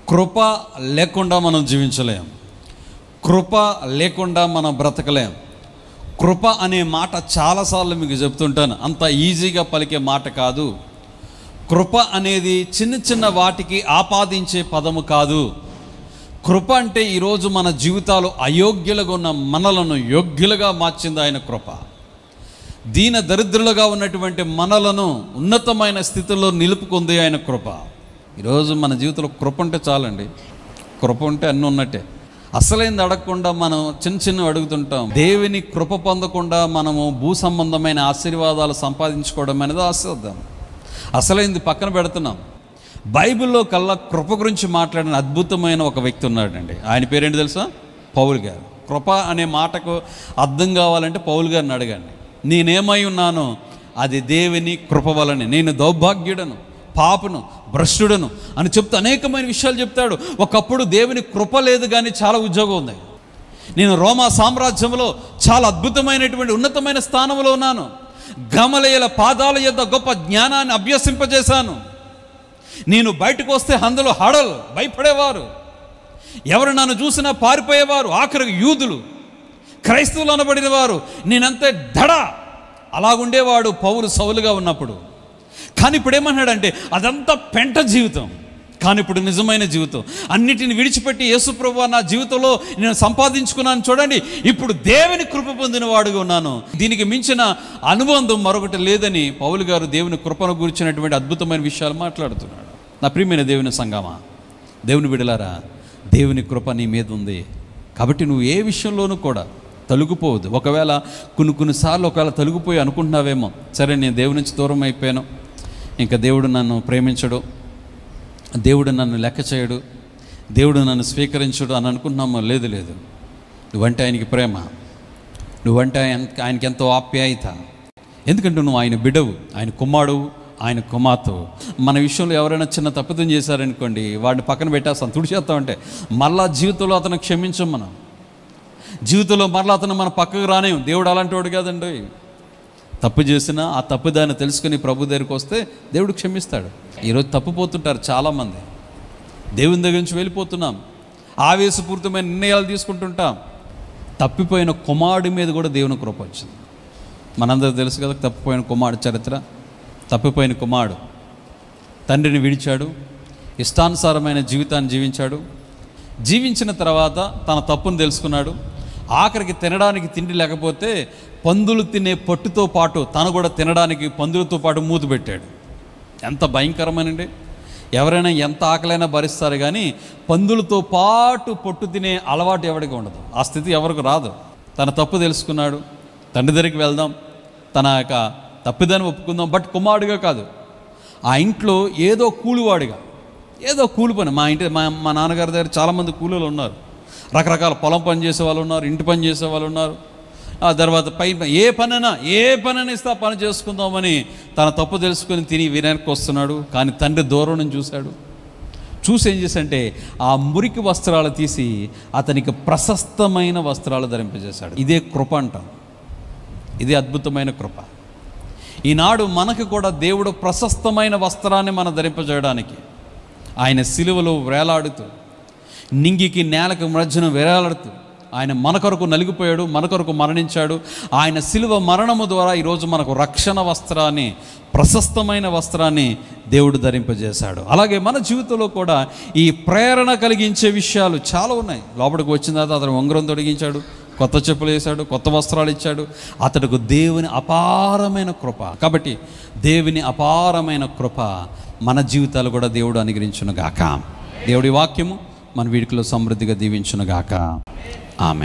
కృప లేకుండా మనం జీవించలేం, కృప లేకుండా మనం బ్రతకలేం. కృప అనే మాట చాలాసార్లు మీకు చెప్తుంటాను, అంత ఈజీగా పలికే మాట కాదు. కృప అనేది చిన్న చిన్న వాటికి ఆపాదించే పదము కాదు. కృప అంటే ఈరోజు మన జీవితాలు అయోగ్యులుగా ఉన్న మనలను యోగ్యులుగా మార్చింది ఆయన కృప. దీన దరిద్రులుగా ఉన్నటువంటి మనలను ఉన్నతమైన స్థితిలో నిలుపుకుంది ఆయన కృప. ఈరోజు మన జీవితంలో కృప ఉంటే చాలండి. కృప ఉంటే అన్నీ ఉన్నట్టే. అసలైంది అడగకుండా మనం చిన్న చిన్నవి అడుగుతుంటాం. దేవుని కృప పొందకుండా మనము భూ సంబంధమైన ఆశీర్వాదాలు సంపాదించుకోవడం అనేది ఆశిద్దాం. అసలైంది పక్కన పెడుతున్నాం. బైబిల్లో కల్లా కృప గురించి మాట్లాడిన అద్భుతమైన ఒక వ్యక్తి ఉన్నాడండి. ఆయన పేరేంటి తెలుసా? పౌలు గారు. కృప అనే మాటకు అర్థం కావాలంటే పౌలు గారిని అడగండి. నేనేమై ఉన్నానో అది దేవుని కృప వలనే. నేను దౌర్భాగ్యుడను, పాపను, భ్రష్టుడను అని చెప్తూ అనేకమైన విషయాలు చెప్తాడు. ఒకప్పుడు దేవుని కృప లేదు కానీ చాలా ఉద్యోగం ఉంది. నేను రోమా సామ్రాజ్యంలో చాలా అద్భుతమైనటువంటి ఉన్నతమైన స్థానంలో ఉన్నాను. గమలీయేల పాదాల యొద్ద గొప్ప జ్ఞానాన్ని అభ్యసింపజేశాను. నేను బయటకు వస్తే అందులో హడలు భయపడేవారు, ఎవరు నన్ను చూసినా పారిపోయేవారు. ఆఖరికి యూదులు, క్రైస్తవులు అనబడిన వారు నేనంతే దడ అలాగుండేవాడు పౌలు సౌలుగా ఉన్నప్పుడు. కానీ ఇప్పుడు ఏమన్నాడంటే అదంతా పెంట జీవితం, కానీ ఇప్పుడు నిజమైన జీవితం. అన్నిటిని విడిచిపెట్టి యేసు ప్రభువా నా జీవితంలో నేను సంపాదించుకున్నాను చూడండి, ఇప్పుడు దేవుని కృప పొందిన వాడుగా ఉన్నాను. దీనికి మించిన అనుబంధం మరొకటి లేదని పౌలు గారు దేవుని కృపను గురించినటువంటి అద్భుతమైన విషయాలు మాట్లాడుతున్నాడు. నా ప్రియమైన దేవుని సంగమా, దేవుని బిడ్డలారా, దేవుని కృప నీ మీద ఉంది కాబట్టి నువ్వు ఏ విషయంలోనూ కూడా తొలగిపోవద్దు. ఒకవేళ కొన్నిసార్లు ఒకవేళ తొలగిపోయి అనుకుంటున్నావేమో, సరే నేను దేవుని నుంచి దూరం అయిపోయాను, ఇంకా దేవుడు నన్ను ప్రేమించడు, దేవుడు నన్ను లెక్క చేయడు, దేవుడు నన్ను స్వీకరించడు అని అనుకుంటున్నామో. లేదు లేదు, నువ్వంటే ఆయనకి ప్రేమ, నువ్వంటే ఆయనకి ఎంతో ఆప్యాయత. ఎందుకంటే నువ్వు ఆయన బిడ్డవు, ఆయన కుమారుడు, ఆయన కుమార్తెవు. మన విషయంలో ఎవరైనా చిన్న తప్పిదం చేశారనుకోండి, వాడిని పక్కన పెట్టేస్తాం, తుడిచేస్తామంటే మళ్ళా జీవితంలో అతను క్షమించం. మనం జీవితంలో మరలా అతను మన పక్కకు రానేం. దేవుడు అలాంటి వాడు కాదండి. తప్పు చేసినా ఆ తప్పు దాన్ని తెలుసుకుని ప్రభు దగ్గరికి వస్తే దేవుడు క్షమిస్తాడు. ఈరోజు తప్పిపోతుంటారు చాలామంది, దేవుని దగ్గర నుంచి వెళ్ళిపోతున్నాం, ఆవేశపూరితమైన నిర్ణయాలు తీసుకుంటుంటాం. తప్పిపోయిన కుమారుడి మీద కూడా దేవుని కృప వచ్చింది. మనందరూ తెలుసు కదా తప్పిపోయిన కుమారుడు చరిత్ర. తప్పిపోయిన కుమారుడు తండ్రిని విడిచాడు, ఇష్టానుసారమైన జీవితాన్ని జీవించాడు. జీవించిన తర్వాత తన తప్పును తెలుసుకున్నాడు. ఆఖరికి తినడానికి తిండి లేకపోతే పందులు తినే పొట్టుతో పాటు తను కూడా తినడానికి పందులతో పాటు మూత పెట్టాడు. ఎంత భయంకరమేనండి. ఎవరైనా ఎంత ఆకలైనా భరిస్తారు కానీ పందులతో పాటు పొట్టు తినే అలవాటు ఎవరికి ఉండదు. ఆ స్థితి ఎవరికి రాదు. తన తప్పు తెలుసుకున్నాడు. తండ్రి దగ్గరికి వెళ్దాం, తన యొక్క తప్పిదాన్ని ఒప్పుకుందాం, బట్ కుమారుడిగా కాదు, ఆ ఇంట్లో ఏదో కూలివాడిగా, ఏదో కూలి పని. మా నాన్నగారి దగ్గర చాలామంది కూలీలు ఉన్నారు. రకరకాల పొలం పని చేసే వాళ్ళు ఉన్నారు, ఇంటి పని చేసే వాళ్ళు ఉన్నారు. ఆ తర్వాత ఏ పనైనా ఇస్తే ఆ పని చేసుకుందామని తన తప్పు తెలుసుకొని తిని వెనక్కి వస్తున్నాడు. కానీ తండ్రి దూరం నుంచి చూసి ఏం చేశాడంటే ఆ మురికి వస్త్రాలు తీసి అతనికి ప్రశస్తమైన వస్త్రాలు ధరింపజేశాడు. ఇదే కృప అంటాం. ఇదే అద్భుతమైన కృప. ఈనాడు మనకు కూడా దేవుడు ప్రశస్తమైన వస్త్రాన్ని మనం ధరింపజేయడానికి ఆయన సిలువలో వేలాడుతూ, నింగికి నేలకు మధ్యన వేలాడుతూ ఆయన మన కొరకు నలిగిపోయాడు, మన కొరకు మరణించాడు. ఆయన సిలువ మరణము ద్వారా ఈరోజు మనకు రక్షణ వస్త్రాన్ని, ప్రశస్తమైన వస్త్రాన్ని దేవుడు ధరింపజేశాడు. అలాగే మన జీవితంలో కూడా ఈ ప్రేరణ కలిగించే విషయాలు చాలా ఉన్నాయి. లోపలికి వచ్చిన తర్వాత అతను ఉంగరం తొడిగించాడు, కొత్త చెప్పులు వేశాడు, కొత్త వస్త్రాలు ఇచ్చాడు. అతడికి దేవుని అపారమైన కృప. కాబట్టి దేవుని అపారమైన కృప మన జీవితాలు కూడా దేవుడు అనుగ్రహించునుగాక. దేవుడి వాక్యము మన వీడికిలో సమృద్ధిగా దీవించునుగాక. ఆమెన్.